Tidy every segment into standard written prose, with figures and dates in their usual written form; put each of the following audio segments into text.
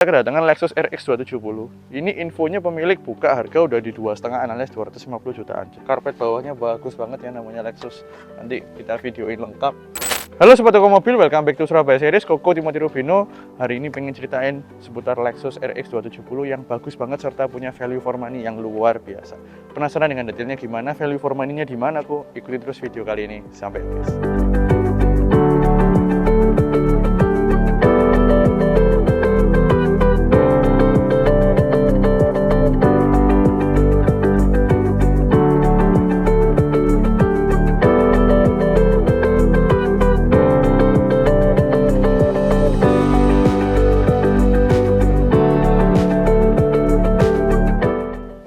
Kedatangan Lexus RX 270. Ini infonya pemilik buka harga udah di 2,5 alias 250 jutaan. Karpet bawahnya bagus banget ya, namanya Lexus. Nanti kita videoin lengkap. Halo Sobat Toko Mobil, welcome back to Surabaya Series. Koko Timothy Rubino. Hari ini pengen ceritain seputar Lexus RX 270 yang bagus banget serta punya value for money yang luar biasa. Penasaran dengan detailnya gimana, value for money-nya di mana? Aku ikutin terus video kali ini sampai habis.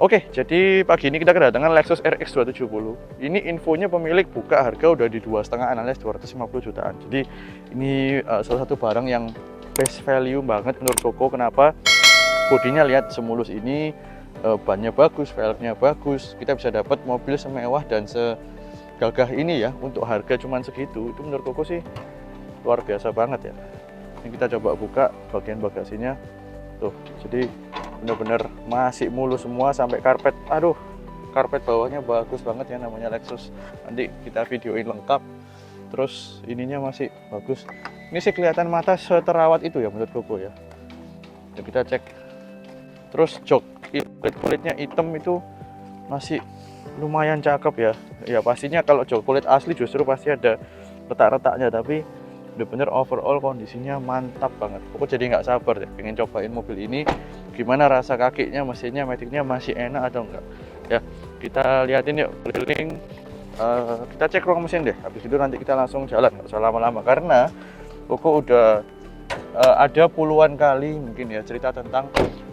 Oke, jadi pagi ini kita kedatangan Lexus RX 270. Ini infonya pemilik buka harga udah di 2,5 alias 250 jutaan. Jadi ini salah satu barang yang best value banget menurut Koko. Kenapa? Bodinya lihat semulus ini, bannya bagus, velgnya bagus. Kita bisa dapat mobil semewah dan segagah ini ya untuk harga cuman segitu. Itu menurut Koko sih luar biasa banget ya. Ini kita coba buka bagian bagasinya. Tuh, jadi bener-bener masih mulus semua sampai karpet. Aduh, karpet bawahnya bagus banget ya, namanya Lexus. Nanti kita videoin lengkap. Terus ininya masih bagus. Ini sih kelihatan mata seterawat itu ya menurut Koko ya. Jadi kita cek. Terus jok kulitnya hitam itu masih lumayan cakep ya. Ya pastinya kalau jok kulit asli justru pasti ada retak-retaknya, tapi bener-bener overall kondisinya mantap banget. Aku jadi nggak sabar deh pengen cobain mobil ini, gimana rasa kakinya, mesinnya, metiknya masih enak atau enggak ya. Kita liatin yuk keliling, kita cek ruang mesin deh, habis itu nanti kita langsung jalan, nggak usah lama-lama karena Koko udah ada puluhan kali mungkin ya cerita tentang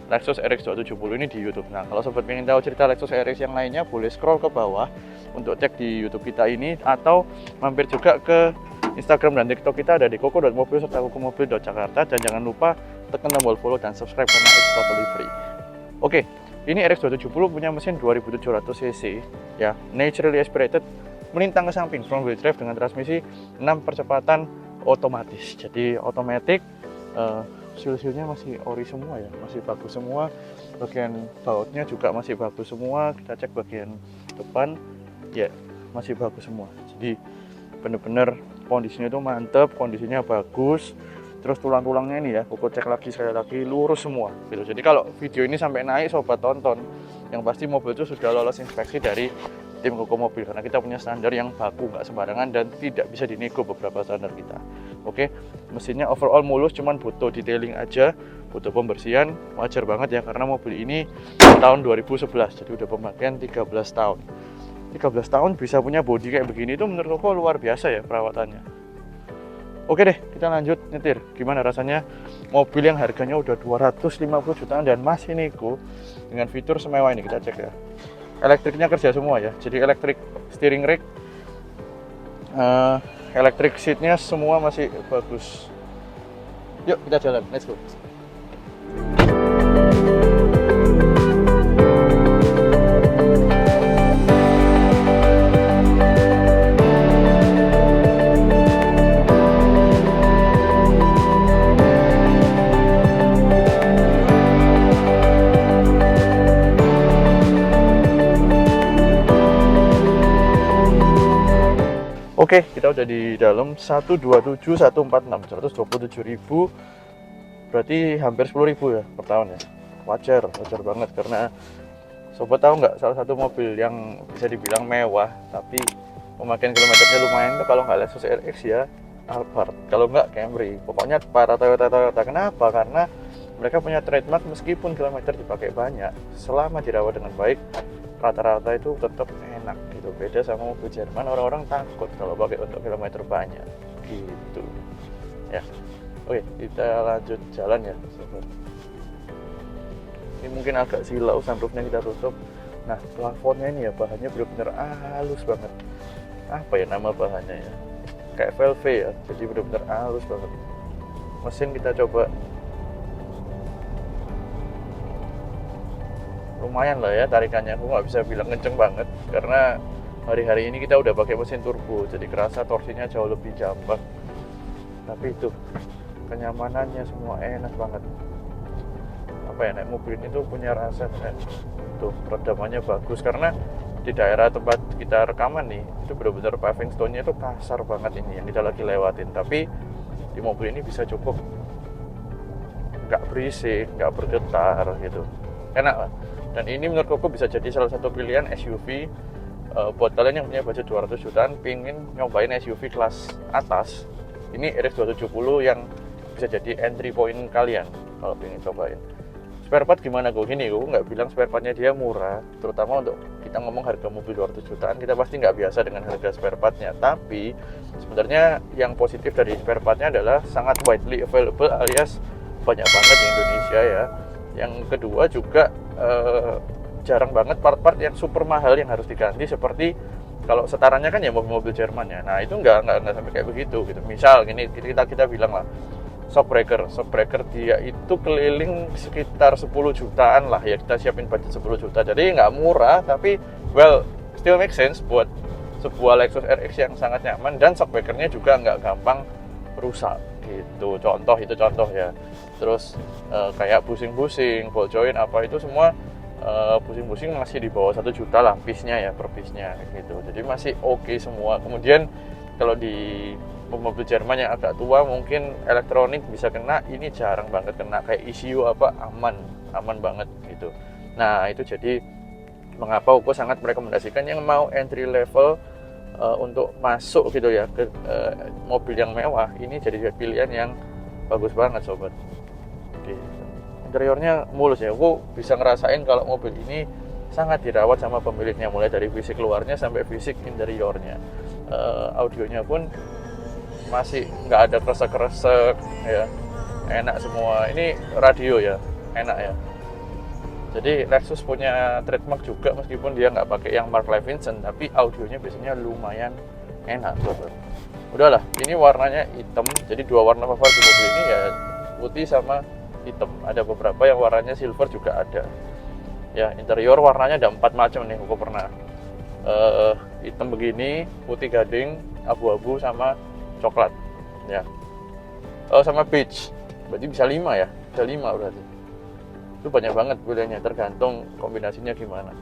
Lexus RX 270 ini di YouTube. Nah, kalau sobat pengen tahu cerita Lexus RX yang lainnya, boleh scroll ke bawah untuk cek di YouTube kita ini, atau mampir juga ke Instagram dan TikTok kita ada di koko.mobil serta kokomobil.jakarta. Dan jangan lupa tekan tombol follow dan subscribe karena it's totally free. Oke, ini RX 270 punya mesin 2700 cc ya, naturally aspirated, melintang ke samping, front wheel drive dengan transmisi 6 percepatan otomatis. Jadi otomatis, seal-sealnya masih ori semua ya, masih bagus semua. Bagian bautnya juga masih bagus semua. Kita cek bagian depan ya, masih bagus semua. Jadi bener-bener kondisinya itu mantep, kondisinya bagus. Terus tulang-tulangnya ini ya, Koko cek lagi sekali lagi, lurus semua gitu. Jadi kalau video ini sampai naik, sobat tonton, yang pasti mobil itu sudah lolos inspeksi dari tim Koko Mobil, karena kita punya standar yang baku, nggak sembarangan dan tidak bisa dinego beberapa standar kita. Oke, mesinnya overall mulus, cuman butuh detailing aja, butuh pembersihan. Wajar banget ya karena mobil ini tahun 2011, jadi udah pemakaian 13 tahun. 13 tahun bisa punya bodi kayak begini itu menurut Koko luar biasa ya perawatannya. Oke deh, kita lanjut nyetir. Gimana rasanya mobil yang harganya udah 250 jutaan dan masih nego dengan fitur semewah ini? Kita cek ya. Elektriknya kerja semua ya, jadi elektrik steering rack, elektrik seatnya semua masih bagus. Yuk kita jalan, let's go. Oke, kita udah di dalam. 127 146 127.000, berarti hampir 10.000 ya per tahun ya. Wajar banget karena sobat tahu nggak, salah satu mobil yang bisa dibilang mewah tapi pemakaian kilometernya lumayan tuh kalau nggak Lexus RX ya Alphard, kalau nggak Camry. Pokoknya para Toyota. Kenapa? Karena mereka punya trademark, meskipun kilometer dipakai banyak, selama dirawat dengan baik, rata-rata itu tetap enak gitu. Beda sama mobil Jerman, orang-orang takut kalau pakai untuk kilometer banyak gitu ya. Oke, kita lanjut jalan ya sobat. Ini mungkin agak silau, sunroofnya kita tutup. Nah, plafonnya ini ya, bahannya benar-benar halus banget. Apa ya nama bahannya ya, kayak velvet ya, jadi benar-benar halus banget. Mesin kita coba, lumayan lah ya tarikannya. Aku nggak bisa bilang kenceng banget karena hari-hari ini kita udah pakai mesin turbo, jadi kerasa torsinya jauh lebih gampang. Tapi itu kenyamanannya semua enak banget. apa ya, naik mobil ini tuh punya rasa tuh peredamannya bagus, karena di daerah tempat kita rekaman nih itu benar-benar paving stone-nya itu kasar banget ini yang kita lagi lewatin, tapi di mobil ini bisa cukup nggak berisik, nggak bergetar gitu, enak lah. Dan ini menurut aku bisa jadi salah satu pilihan SUV buat kalian yang punya budget 200 jutaan pingin nyobain SUV kelas atas. Ini RX 270 yang bisa jadi entry point kalian kalau pengen cobain. Spare part gimana gue? Gini, gue nggak bilang spare partnya dia murah, terutama untuk kita ngomong harga mobil 200 jutaan, kita pasti nggak biasa dengan harga spare partnya. Tapi sebenarnya yang positif dari spare partnya adalah sangat widely available, alias banyak banget di Indonesia ya. Yang kedua juga jarang banget part-part yang super mahal yang harus diganti, seperti kalau setarannya kan ya mobil-mobil Jerman ya. Nah itu nggak sampai kayak begitu gitu. Misal gini, kita bilang lah, shock breaker dia itu keliling sekitar 10 jutaan lah ya, kita siapin budget 10 juta, jadi nggak murah tapi well still make sense buat sebuah Lexus RX yang sangat nyaman, dan shock breakernya juga nggak gampang rusak gitu. Itu contoh ya. Terus kayak busing-busing, ball joint apa itu semua busing-busing masih di bawah 1 juta lah piece-nya ya, per piece-nya gitu, jadi masih oke semua. Kemudian kalau di mobil Jerman yang agak tua mungkin elektronik bisa kena, ini jarang banget kena, kayak ECU apa aman banget gitu. Nah itu jadi mengapa aku sangat merekomendasikan yang mau entry level untuk masuk gitu ya ke mobil yang mewah, ini jadi pilihan yang bagus banget sobat. Oke. Interiornya mulus ya, aku bisa ngerasain kalau mobil ini sangat dirawat sama pemiliknya, mulai dari fisik luarnya sampai fisik interiornya. Audionya pun masih nggak ada kresek-kresek ya, enak semua. Ini radio ya, enak ya. Jadi Lexus punya trademark juga, meskipun dia nggak pakai yang Mark Levinson, tapi audionya biasanya lumayan enak sobat. Udahlah, ini warnanya hitam, jadi dua warna favorit di mobil ini ya putih sama hitam. Ada beberapa yang warnanya silver juga ada. Ya interior warnanya ada 4 macam nih, aku pernah hitam begini, putih gading, abu-abu sama coklat ya. Sama beige, berarti bisa 5 ya, bisa 5 berarti. Itu banyak banget pilihannya, tergantung kombinasinya gimana.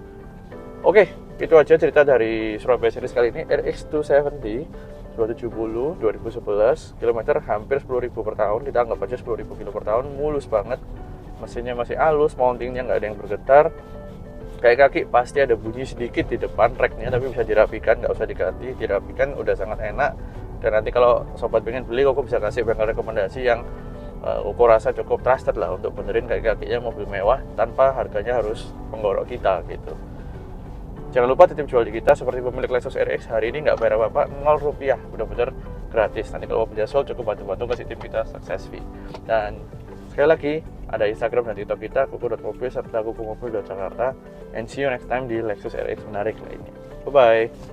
Oke, itu aja cerita dari Surabaya Series kali ini. RX 270 2011, kilometer hampir 10.000 per tahun, kita anggap aja 10.000 kilo per tahun, mulus banget. Mesinnya masih halus, mountingnya nggak ada yang bergetar. Kayak kaki pasti ada bunyi sedikit di depan racknya, tapi bisa dirapikan, nggak usah diganti, dirapikan udah sangat enak. Dan nanti kalau sobat pengen beli, aku bisa kasih bengkel rekomendasi yang aku rasa cukup trusted lah untuk benerin kaki-kakinya mobil mewah tanpa harganya harus menggorok kita gitu. Jangan lupa titip jual di kita seperti pemilik Lexus RX hari ini nggak bayar apa-apa, 0 rupiah, benar-benar gratis. Nanti kalau mau jual cukup bantu-bantu kasih tip kita sukses fee. Dan sekali lagi ada Instagram dan TikTok kita, kuku.mobil serta kukumobil.jakarta. And see you next time di Lexus RX menarik lainnya. Bye bye.